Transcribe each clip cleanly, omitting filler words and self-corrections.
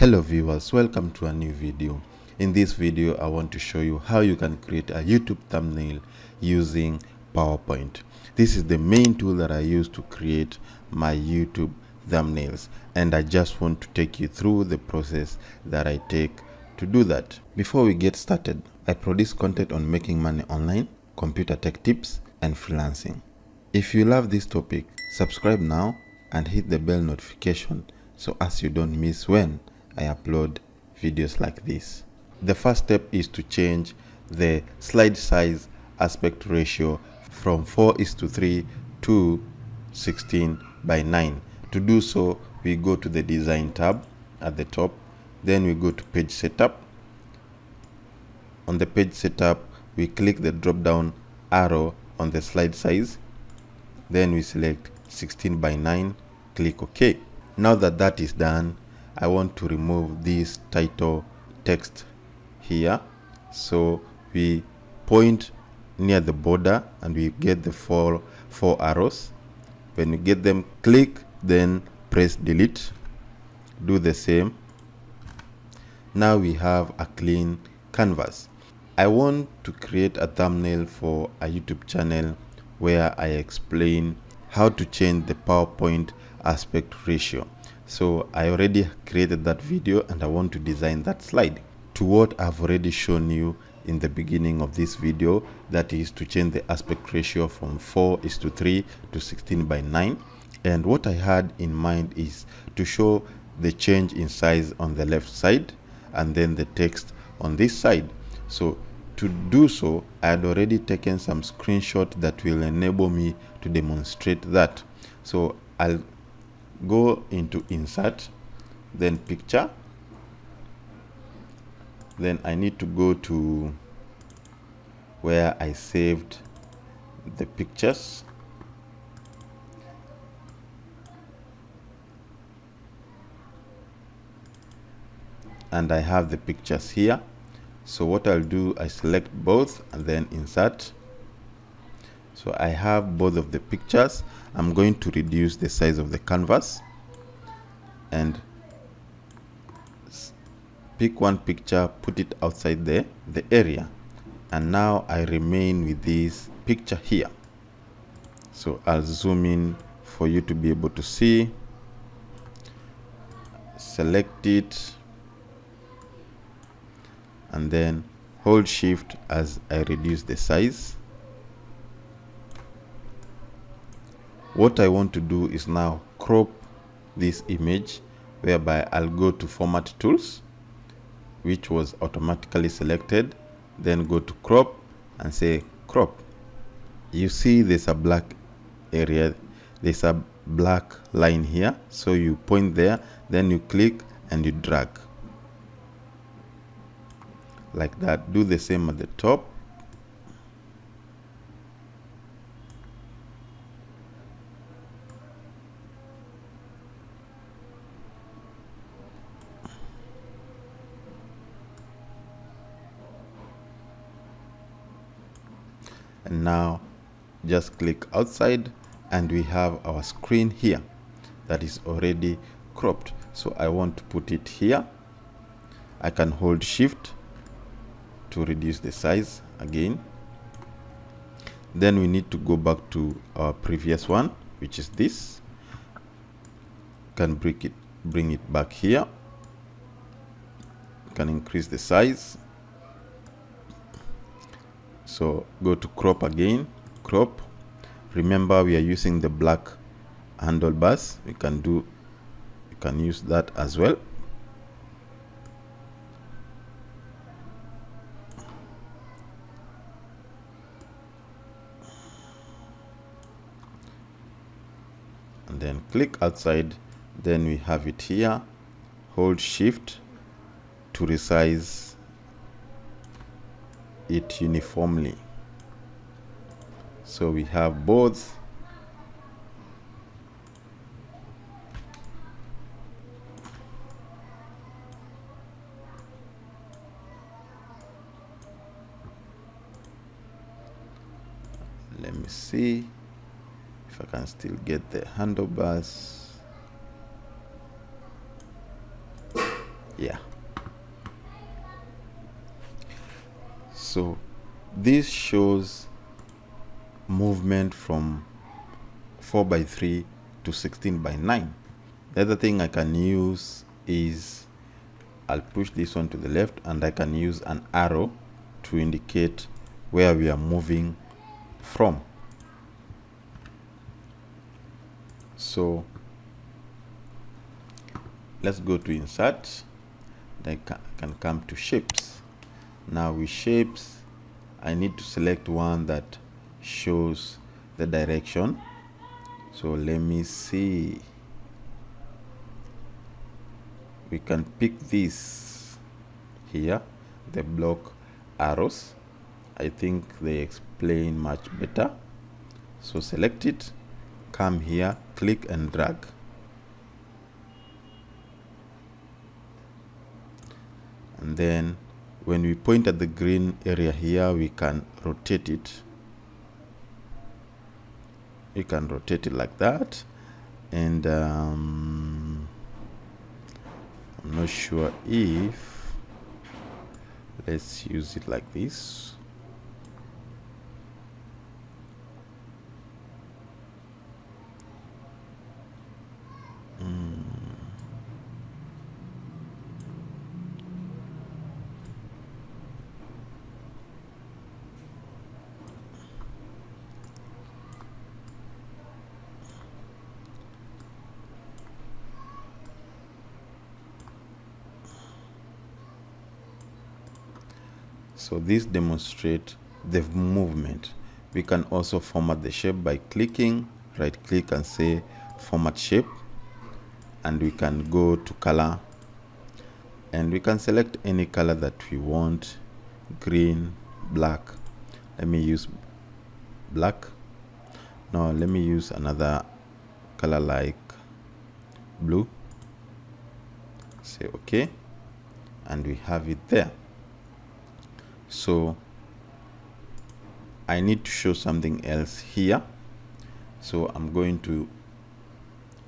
Hello viewers, welcome to a new video. In this video I want to show you how you can create a YouTube thumbnail using PowerPoint. This is the main tool that I use to create my YouTube thumbnails, and I just want to take you through the process that I take to do that. Before we get started, I produce content on making money online, computer tech tips, and freelancing. If you love this topic, subscribe now and hit the bell notification so as you don't miss when I upload videos like this. The first step is to change the slide size aspect ratio from 4:3 to 16:9. To do so, we go to the design tab at the top, then we go to page setup. On the page setup, we click the drop down arrow on the slide size, then we select 16:9, click OK. Now that is done, I want to remove this title text here, so we point near the border and we get the four arrows. When we get them, click, then press delete. Do the same. Now we have a clean canvas. I want to create a thumbnail for a YouTube channel where I explain how to change the PowerPoint aspect ratio. So I already created that video and I want to design that slide to what I've already shown you in the beginning of this video, that is to change the aspect ratio from 4:3 to 16:9. And what I had in mind is to show the change in size on the left side and then the text on this side. So to do so, I had already taken some screenshots that will enable me to demonstrate that. So I'll go into insert, then picture, then I need to go to where I saved the pictures, and I have the pictures here. So what I'll do, I select both and then insert. So I have both of the pictures. I'm going to reduce the size of the canvas and pick one picture, put it outside the area, and now I remain with this picture here. So I'll zoom in for you to be able to see. Select it and then hold shift as I reduce the size. What I want to do is now crop this image, whereby I'll go to format tools, which was automatically selected, then go to crop and say crop. You see there's a black area, there's a black line here, so you point there, then you click and you drag like that. Do the same at the top. And now just click outside and we have our screen here that is already cropped. So I want to put it here. I can hold shift to reduce the size again. Then we need to go back to our previous one, which is this. Can bring it back here. Can increase the size. So go to crop again, crop. Remember, we are using the black handlebars. You can use that as well. And then click outside, then we have it here. Hold shift to resize it uniformly. So we have both. Let me see if I can still get the handlebars. Yeah. So this shows movement from 4:3 to 16:9. The other thing I can use is I'll push this one to the left, and I can use an arrow to indicate where we are moving from. So let's go to insert. Then I can come to shapes. Now with shapes, I need to select one that shows the direction. So let me see. We can pick this here, the block arrows. I think they explain much better. So select it, come here, click and drag. And then when we point at the green area here, we can rotate it. We can rotate it like that. And I'm not sure if, let's use it like this. So this demonstrates the movement. We can also format the shape by clicking, right click and say format shape, and we can go to color and we can select any color that we want, green, black. Let me use black. No, let me use another color like blue. Say okay, and we have it there. So I need to show something else here. So I'm going to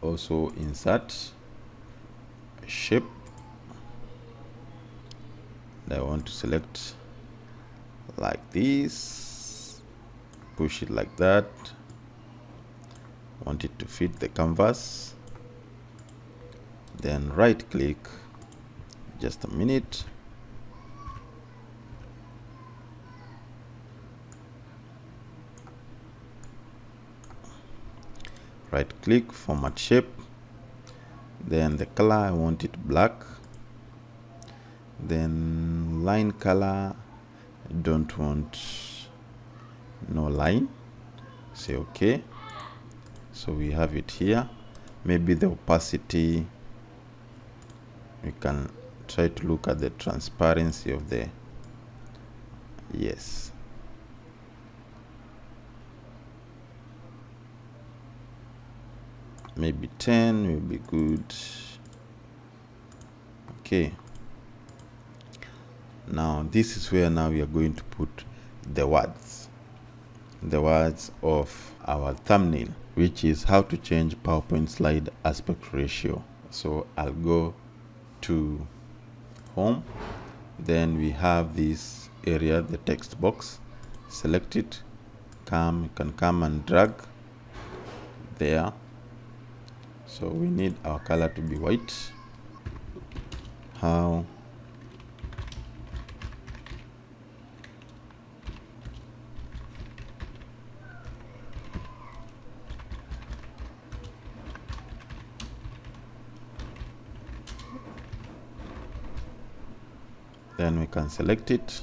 also insert a shape. I want to select like this, push it like that. Want it to fit the canvas. Then right click, just a minute. Right click, format shape. Then the color, I want it black. Then line color, I don't want no line. Say okay. So we have it here. Maybe the opacity, we can try to look at the transparency of the, yes. Maybe 10 will be good. Okay. Now this is where now we are going to put the words of our thumbnail, which is how to change PowerPoint slide aspect ratio. So I'll go to home. Then we have this area, the text box. Select it. You can come and drag there. So we need our color to be white. How then we can select it,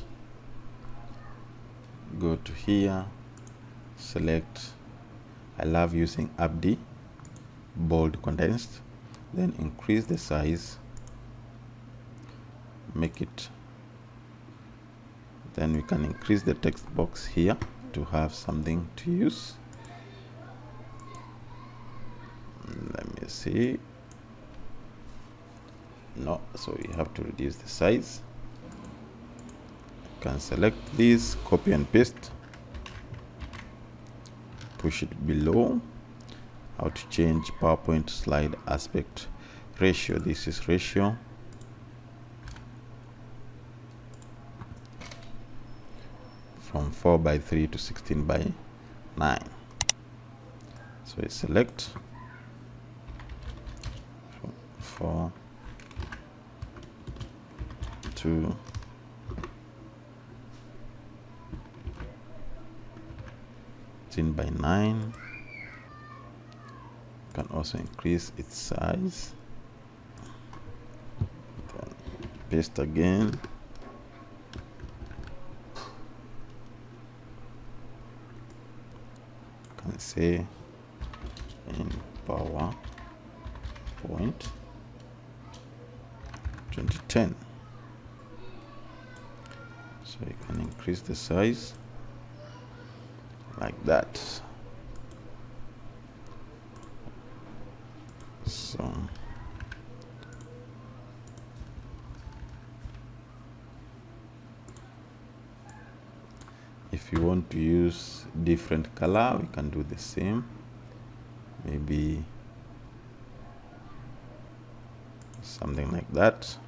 go to here, select, I love using ABD, bold condensed, then increase the size, make it, then we can increase the text box here to have something to use. Let me see. No, so you have to reduce the size. You can select this, copy and paste, push it below. How to change PowerPoint slide aspect ratio. This is ratio. from 4:3 to 16:9. So we select 4 to 16:9. Can also increase its size. Then paste again. Can say in PowerPoint 2010. So you can increase the size like that. So if you want to use different color, we can do the same. Maybe something like that.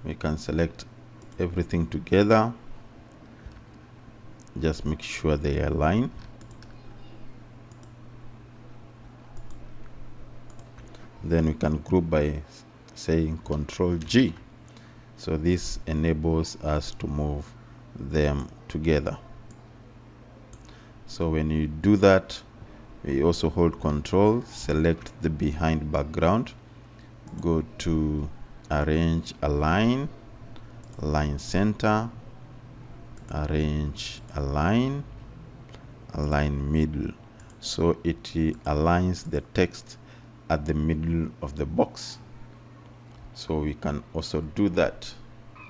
We can select everything together. Just make sure they align. Then we can group by saying Control G. So this enables us to move them together. So when you do that, we also hold Control, select the behind background, go to Arrange Align, Align Center, Arrange Align, Align Middle. So it aligns the text at the middle of the box. So we can also do that,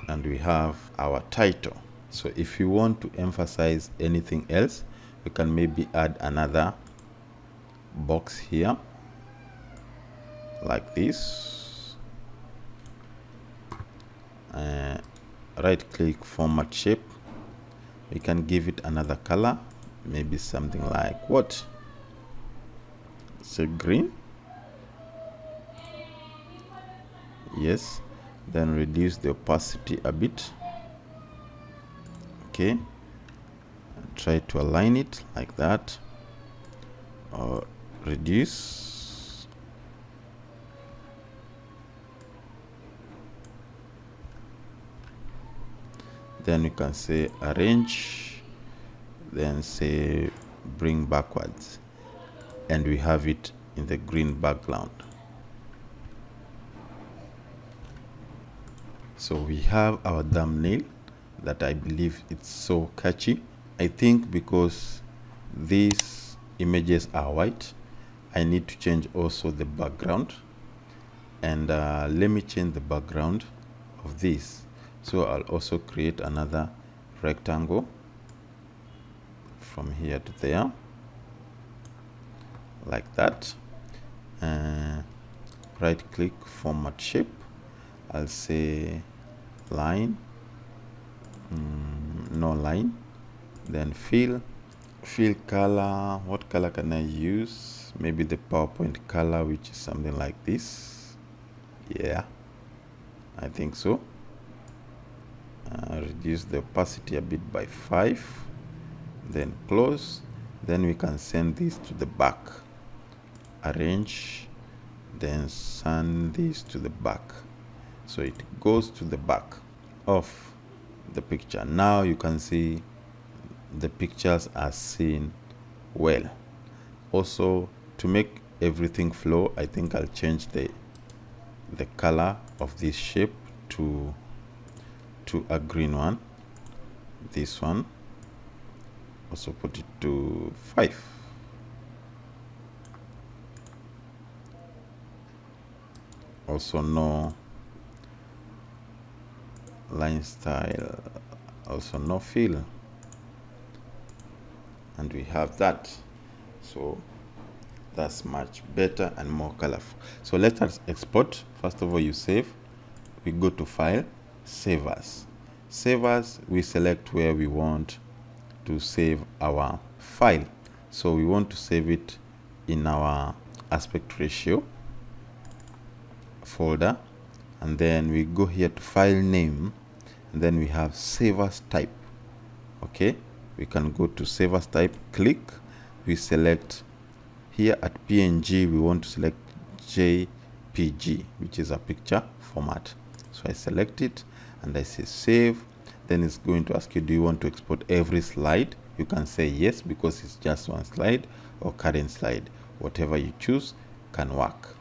and we have our title. So if you want to emphasize anything else, we can maybe add another box here like this. Right click, format shape. We can give it another color, maybe something like what? Say green. Yes. Then reduce the opacity a bit. Okay. Try to align it like that, or reduce. Then we can say arrange, then say bring backwards, and we have it in the green background. So we have our thumbnail that I believe it's so catchy. I think because these images are white, I need to change also the background, and let me change the background of this. So I'll also create another rectangle from here to there like that. Right click, format shape. I'll say line, no line. Then fill color. What color can I use? Maybe the PowerPoint color, which is something like this. Yeah, I think so. Reduce the opacity a bit by 5, then close. Then we can send this to the back. Arrange, then send this to the back. So it goes to the back of the picture. Now you can see the pictures are seen well. Also, to make everything flow, I think I'll change the color of this shape to a green one. This one also put it to 5. Also no line style, also no fill, and we have that. So that's much better and more colorful. So let us export. First of all, you save. We go to File, Save As. Save As, we select where we want to save our file. So we want to save it in our aspect ratio folder, and then we go here to file name, and then we have save as type. Okay, we can go to save as type, click, we select here at PNG, we want to select JPG, which is a picture format. So I select it and I say save. Then it's going to ask you, do you want to export every slide? You can say yes, because it's just one slide, or current slide. Whatever you choose can work.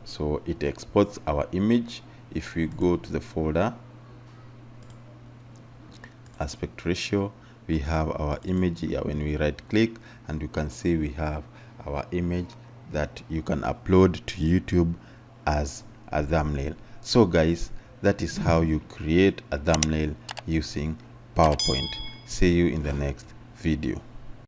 So it exports our image. If we go to the folder aspect ratio, we have our image here. When we right click, and you can see we have our image that you can upload to YouTube as a thumbnail. So guys, that is how you create a thumbnail using PowerPoint. See you in the next video.